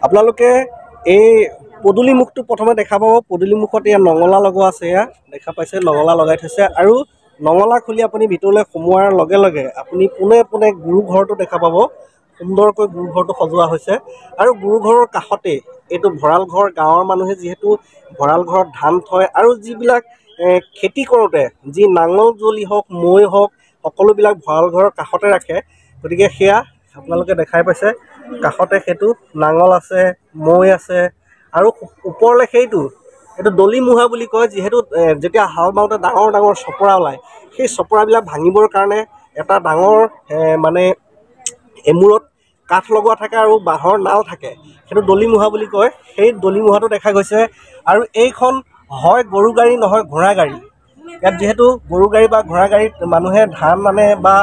আপোনালোকে এই পদূলিমুখটো প্ৰথমে দেখা পাব। পদূলিমুখত ইয়াত নঙলা লগোৱা আছে, এয়া দেখা পাইছে নঙলা লগাই থৈছে। আৰু নঙলা খুলি আপুনি ভিতৰলৈ সোমোৱাৰ লগে লগে আপুনি পোনে পোনে গুৰু ঘৰটো দেখা পাব। সুন্দৰকৈ গুৰু ঘৰটো সজোৱা হৈছে। আৰু গুৰু ঘৰৰ কাষতে এইটো ভঁৰাল ঘৰ। গাঁৱৰ মানুহে যিহেতু ভঁৰাল ঘৰত ধান থয় আৰু যিবিলাক খেতি কৰোঁতে যি নাঙল যুৱলি হওক মৈ হওক সকলোবিলাক ভঁৰাল ঘৰৰ কাষতে ৰাখে। গতিকে সেয়া আপোনালোকে দেখাই পাইছে, কাষতে সেইটো নাঙল আছে, মৈ আছে। আৰু ওপৰলৈ এইটো দলি মুহা বুলি কয়। যিহেতু যেতিয়া হাল বাওঁতে ডাঙৰ ডাঙৰ চপৰা ওলায়, সেই চপৰাবিলাক ভাঙিবৰ কাৰণে এটা ডাঙৰ মানে এমূৰত কাঠ লগোৱা থাকে আৰু বাঁহৰ নাল থাকে, সেইটো দলি মুহা বুলি কয়। সেই দলি মুহাটো দেখা গৈছে। আৰু এইখন হয় গৰু গাড়ী নহয় ঘোঁৰা গাড়ী। ইয়াত যিহেতু গৰু গাড়ী বা ঘোঁৰা গাড়ীত মানুহে ধান আনে বা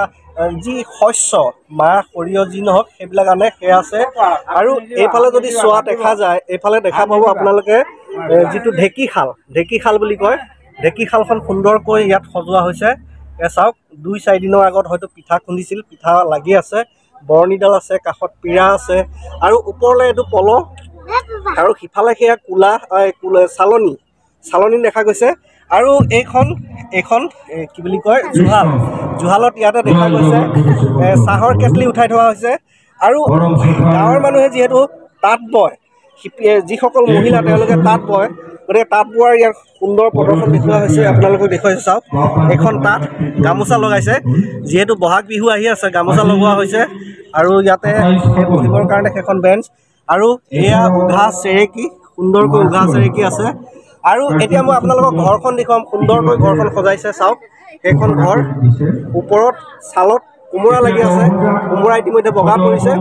যি শস্য মাহ সৰিয়হ যি নহওক সেইবিলাক আনে, সেয়া আছে। আৰু এইফালে যদি চোৱা দেখা যায়, এইফালে দেখা পাব আপোনালোকে যিটো ঢেঁকীশাল বুলি কয়। ঢেঁকীশালখন সুন্দৰকৈ ইয়াত সজোৱা হৈছে। চাওক 2-4 দিনৰ আগত হয়তো পিঠা খুন্দিছিল, পিঠা লাগি আছে। বৰণিডাল আছে, কাষত পিৰা আছে। আৰু ওপৰলৈ এইটো পল, আৰু সিফালে সেয়া চালনী দেখা গৈছে। আৰু এইখন কি বুলি কয় জুহালত ইয়াতে দেখা গৈছে চাহৰ কেটলি উঠাই থোৱা হৈছে। আৰু গাঁৱৰ মানুহে যিহেতু তাঁত বয়, যিসকল মহিলা তেওঁলোকে তাঁত বয়, গতিকে তাঁত বোৱাৰ ইয়াৰ সুন্দৰ প্ৰদৰ্শন দেখুওৱা হৈছে। আপোনালোকক দেখুৱাইছোঁ চাওক, এখন তাঁত গামোচা লগাইছে। যিহেতু বহাগ বিহু আহি আছে, গামোচা লগোৱা হৈছে। আৰু ইয়াতে বহিবৰ কাৰণে সেইখন বেঞ্চ, আৰু এয়া উঘা চেৰেকী, সুন্দৰকৈ উঘা চেৰেকী আছে। আৰু এতিয়া মই আপোনালোকক ঘৰখন দেখুৱাম। সুন্দৰকৈ ঘৰখন সজাইছে চাওক। সেইখন ঘৰ ওপৰত ছালত কোমোৰা লাগি আছে, কোমোৰা ইতিমধ্যে বগা পৰিছে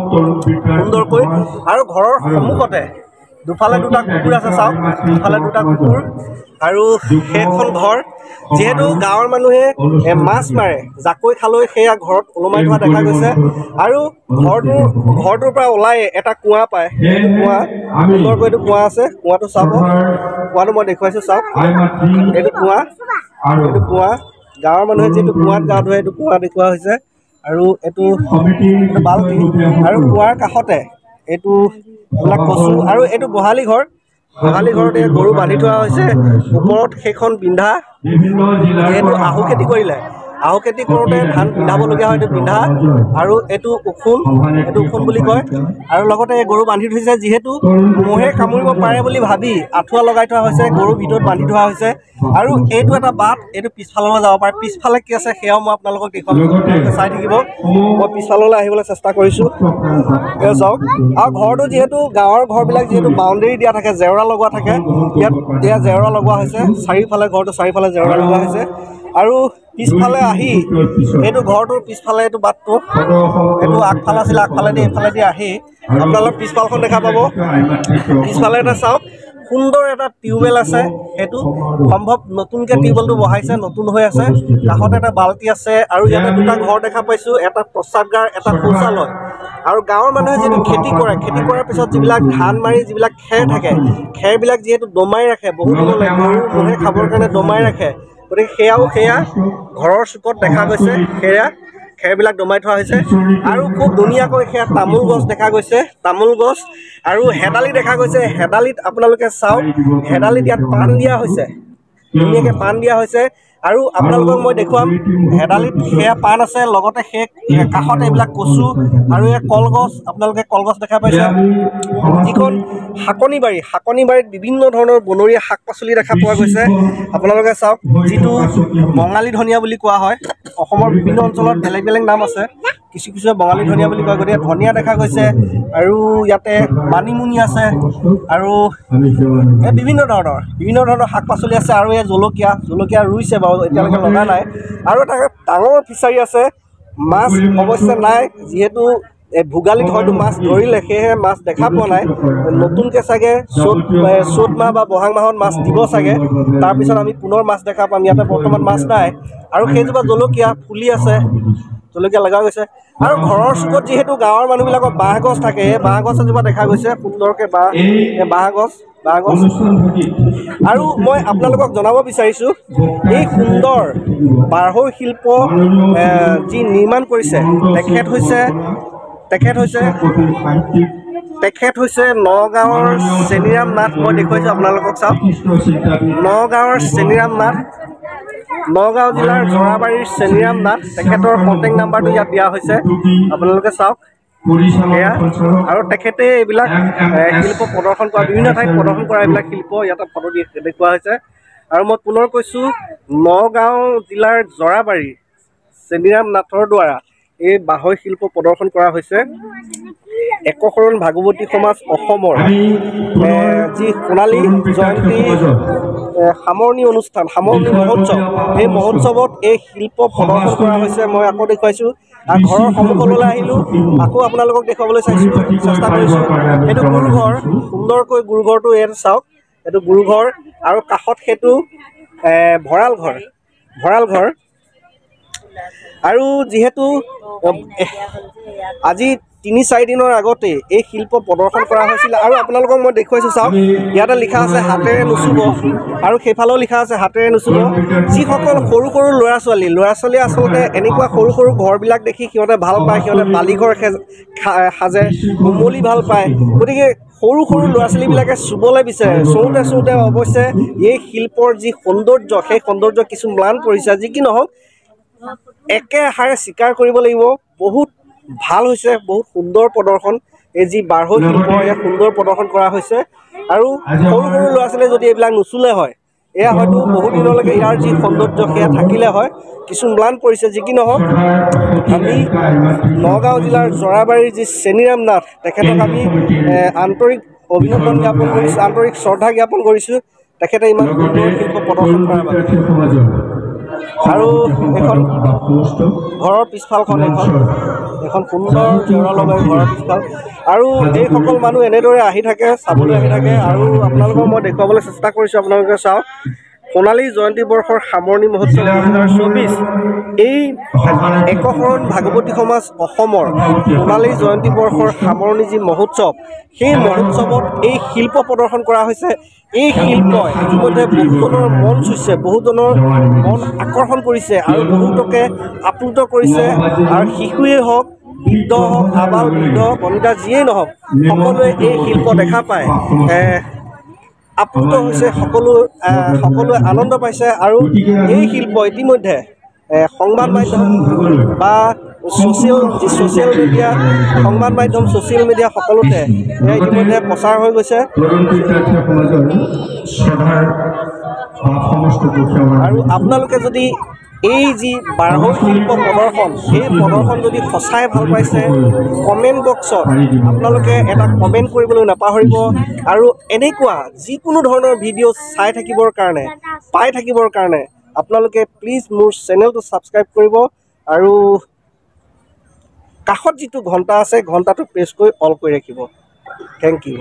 সুন্দৰকৈ। আৰু ঘৰৰ সন্মুখতে দুফালে দুটা কুকুৰ আছে চাওক, দুফালে দুটা কুকুৰ। আৰু সেইখন ঘৰ যিহেতু গাঁৱৰ মানুহে মাছ মাৰে, জাকৈ খালৈ সেয়া ঘৰত ওলমাই থোৱা দেখা গৈছে। আৰু ঘৰটোৰ পৰা ওলাই এটা কুঁৱা পায়, সেইটো কুঁৱা সুন্দৰকৈ এইটো কুঁৱা আছে। কুঁৱাটো চাব, কুঁৱাটো মই দেখুৱাইছোঁ চাওক। এইটো কুঁৱা গাঁৱৰ মানুহে যিহেতু কুঁৱাত গা ধুৱে, এইটো কুঁৱা দেখুওৱা হৈছে। আৰু এইটো বাল্টি, আৰু কুঁৱাৰ কাষতে এইটো এইবিলাক কচু। আৰু এইটো গোহালি ঘৰত এই গৰু বান্ধি থোৱা হৈছে। ওপৰত সেইখন পিন্ধা, যিহেতু আহু খেতি কৰিলে, আহু খেতি কৰোঁতে ধান পিন্ধাবলগীয়া হয়, এইটো পিন্ধা। আৰু এইটো ওখোন বুলি কয়। আৰু লগতে এই গৰু বান্ধি থৈছে, যিহেতু মহে কামুৰিব পাৰে বুলি ভাবি আঁঠুৱা লগাই থোৱা হৈছে, গৰুৰ ভিতৰত বান্ধি থোৱা হৈছে। আৰু এইটো এটা বাট, এইটো পিছফাললৈ যাব পাৰে। পিছফালে কি আছে সেয়াও মই আপোনালোকক দেখুৱাম, চাই থাকিব। মই পিছফাললৈ আহিবলৈ চেষ্টা কৰিছোঁ, এয়া চাওক। আৰু ঘৰটো যিহেতু গাঁৱৰ ঘৰবিলাক যিহেতু বাউণ্ডেৰী দিয়া থাকে, জেওৰা লগোৱা থাকে, ইয়াত এয়া জেওৰা লগোৱা হৈছে। চাৰিওফালে জেওৰা লগোৱা হৈছে। আৰু পিছফালে আহি এইটো ঘৰটোৰ পিছফালে এইটো বাটটো, এইটো আগফাল আছিলে, আগফালেদি এইফালেদি আহি আপোনালোক পিছফালখন দেখা পাব। পিছফালে এটা চাওক, সুন্দৰ এটা টিউবৱেল আছে। সেইটো সম্ভৱ নতুনকৈ টিউবৱেলটো বহাইছে, নতুন হৈ আছে। কাষত এটা বাল্টি আছে। আৰু ইয়াতে দুটা ঘৰ দেখা পাইছোঁ, এটা প্ৰস্ৰাৱগাৰ, এটা শৌচালয়। আৰু গাঁৱৰ মানুহে যিটো খেতি কৰে, খেতি কৰাৰ পিছত যিবিলাক ধান মাৰি যিবিলাক খেৰ থাকে, খেৰবিলাক যিহেতু দমাই ৰাখে বহু দিনলৈ, গৰু মহে খাবৰ কাৰণে দমাই ৰাখে। গতিকে সেয়া ঘৰৰ চুকত দেখা গৈছে। খেৰবিলাক দমাই থোৱা হৈছে। আৰু খুব ধুনীয়াকৈ সেয়া তামোল গছ দেখা গৈছে, তামোল গছ। আৰু হেদালি দেখা গৈছে। হেদালিত আপোনালোকে চাওক, হেদালিত ইয়াত পাণ দিয়া হৈছে, ধুনীয়াকৈ পাণ দিয়া হৈছে। আৰু আপোনালোকক মই দেখুৱাম, হেদালিত সেয়া পাণ আছে, লগতে সেই কাষত এইবিলাক কচু আৰু এই কলগছ, আপোনালোকে কলগছ দেখা পাইছে। যিখন শাকনি বাৰীত বিভিন্ন ধৰণৰ বনৰীয়া শাক পাচলি দেখা পোৱা গৈছে। আপোনালোকে চাওক, যিটো বঙালী ধনিয়া বুলি কোৱা হয়। অসমৰ বিভিন্ন অঞ্চলত বেলেগ বেলেগ নাম আছে, কিছুৱে বঙালী ধনিয়া বুলি কয়। গতিকে ধনিয়া দেখা গৈছে। আৰু ইয়াতে মানিমুনি আছে, আৰু এই বিভিন্ন ধৰণৰ শাক পাচলি আছে। আৰু এই জলকীয়া ৰুইছে বাৰু, এতিয়ালৈকে লগা নাই। আৰু এটা ডাঙৰ ফিচাৰী আছে। মাছ অৱশ্যে নাই, যিহেতু ভোগালীত হয়তো মাছ ধৰিলে, সেয়েহে মাছ দেখা পোৱা নাই। নতুনকৈ চাগে চ'ত মাহ বা বহাগ মাহত মাছ দিব চাগে, তাৰপিছত আমি পুনৰ মাছ দেখা পাম। ইয়াতে বৰ্তমান মাছ নাই। আৰু সেইজোপা জলকীয়া ফুলি আছে, জলকীয়া লগা গৈছে। আৰু ঘৰৰ চুকত যিহেতু গাঁৱৰ মানুহবিলাকৰ বাঁহ গছ থাকে, এই বাঁহ গছ এজোপা দেখা গৈছে, সুন্দৰকৈ বাঁহ গছ। আৰু মই আপোনালোকক জনাব বিচাৰিছোঁ, এই সুন্দৰ বাঁহৰ শিল্প যি নিৰ্মাণ কৰিছে, তেখেত হৈছে তেখেত হৈছে নগাঁৱৰ চেনিৰাম নাথ। মই দেখুৱাইছোঁ আপোনালোকক, চাওক নগাঁৱৰ চেনিৰাম নাথ, নগাঁও জিলাৰ জৰাবাৰীৰ চেনিৰাম নাথ। তেখেতৰ কণ্টেক্ট নাম্বাৰটো ইয়াত দিয়া হৈছে, আপোনালোকে চাওক সেয়া। আৰু তেখেতে এইবিলাক শিল্প প্ৰদৰ্শন কৰা, বিভিন্ন ঠাইত প্ৰদৰ্শন কৰা এইবিলাক শিল্প ইয়াতে ফটো দি দেখুওৱা হৈছে। আৰু মই পুনৰ কৈছোঁ, নগাঁও জিলাৰ জৰাবাৰী চেনিৰাম নাথৰ দ্বাৰা এই বাঁহৰ শিল্প প্ৰদৰ্শন কৰা হৈছে। একশৰণ ভাগৱতী সমাজ অসমৰ যি সোণালী জয়ন্তী সামৰণি অনুষ্ঠান, সামৰণি মহোৎসৱ, এই মহোৎসৱত এই শিল্প প্ৰদৰ্শন কৰা হৈছে। মই আকৌ দেখুৱাইছোঁ, আৰু ঘৰৰ সন্মুখলৈ আহিলোঁ, আকৌ আপোনালোকক দেখুৱাবলৈ চেষ্টা কৰিছোঁ। এইটো গুৰুঘৰ, সুন্দৰকৈ গুৰুঘৰটো ইয়াত চাওক, এইটো গুৰুঘৰ। আৰু কাষত সেইটো ভঁৰাল ঘৰ। আৰু যিহেতু আজি ৩-৪ দিনৰ আগতে এই শিল্প প্ৰদৰ্শন কৰা হৈছিল। আৰু আপোনালোকক মই দেখুৱাইছোঁ, চাওক ইয়াতে লিখা আছে হাতেৰে নুচুব, আৰু সেইফালেও লিখা আছে হাতেৰে নুচুব। যিসকল সৰু সৰু ল'ৰা ছোৱালী আচলতে এনেকুৱা সৰু সৰু ঘৰবিলাক দেখি সিহঁতে ভাল পায়, সিহঁতে বালিঘৰ সাজে, কোমলি ভাল পায়। গতিকে সৰু সৰু ল'ৰা ছোৱালীবিলাকে চুবলৈ বিচাৰে। চুওঁতে অৱশ্যে এই শিল্পৰ যি সৌন্দৰ্য, সেই সৌন্দৰ্য কিছু ম্লান পৰিছে। যি কি নহওক, একে আষাৰে স্বীকাৰ কৰিব লাগিব, বহুত ভাল হৈছে, বহুত সুন্দৰ প্ৰদৰ্শন। এই যি বাঁহৰ শিল্প, ইয়াত সুন্দৰ প্ৰদৰ্শন কৰা হৈছে। আৰু সৰু সৰু ল'ৰা ছোৱালীয়ে যদি এইবিলাক নুচুলে হয়, এয়া হয়তো বহু দিনলৈকে ইয়াৰ যি সৌন্দৰ্য সেয়া থাকিলে হয়। কিছু ম্লান পৰিছে। যি কি নহওক, আমি নগাঁও জিলাৰ জৰাবাৰীৰ যি চেনিৰাম নাথ, তেখেতক আমি আন্তৰিক অভিনন্দন জ্ঞাপন কৰিছোঁ, আন্তৰিক শ্ৰদ্ধা জ্ঞাপন কৰিছোঁ, তেখেতে ইমান সুন্দৰ শিল্প প্ৰদৰ্শন কৰাৰ বাবে। আৰু এইখন ঘৰৰ পিছফালখন, এখন সুন্দৰ জেওৰা লগাই ঘৰৰ পিছফাল। আৰু এইসকল মানুহ এনেদৰে আহি থাকে, চাবলৈ আহি থাকে। আৰু আপোনালোকক মই দেখুৱাবলৈ চেষ্টা কৰিছোঁ, আপোনালোকে চাওক সোণালী জয়ন্তী বৰ্ষৰ সামৰণি মহোৎসৱ 2024। এই একশৰণ ভাগৱতী সমাজ অসমৰ সোণালী জয়ন্তী বৰ্ষৰ সামৰণি যি মহোৎসৱ, সেই মহোৎসৱত এই শিল্প প্ৰদৰ্শন কৰা হৈছে। এই শিল্পই ইতিমধ্যে বহুজনৰ মন চুইছে, বহুজনৰ মন আকৰ্ষণ কৰিছে, আৰু বহুতকে আপ্লুত কৰিছে। আৰু শিশুৱেই হওক, বৃদ্ধ হওক, আবাল বৃদ্ধ বনিতা যিয়েই নহওক, সকলোৱে এই শিল্প দেখা পায় আপ্লুত হৈছে, সকলোৱে আনন্দ পাইছে। আৰু এই শিল্প ইতিমধ্যে সংবাদ মাধ্যম বা ছ'চিয়েল মিডিয়া, সংবাদ মাধ্যম, ছ'চিয়েল মিডিয়া সকলোতে ইতিমধ্যে প্ৰচাৰ হৈ গৈছে। আৰু আপোনালোকে যদি এই যি বাঁহৰ শিল্প প্ৰদৰ্শন, এই প্ৰদৰ্শন যদি সঁচাই ভাল পাইছে, কমেণ্ট বক্সত আপোনালোকে এটা কমেণ্ট কৰিবলৈ নাপাহৰিব। আৰু এনেকুৱা যিকোনো ধৰণৰ ভিডিঅ' পাই থাকিবৰ কাৰণে আপোনালোকে প্লিজ মোৰ চেনেলটো ছাবস্ক্ৰাইব কৰিব। আৰু কাষত যিটো ঘণ্টা আছে, ঘণ্টাটো প্ৰেছ কৰি অল কৰি ৰাখিব। Thank U.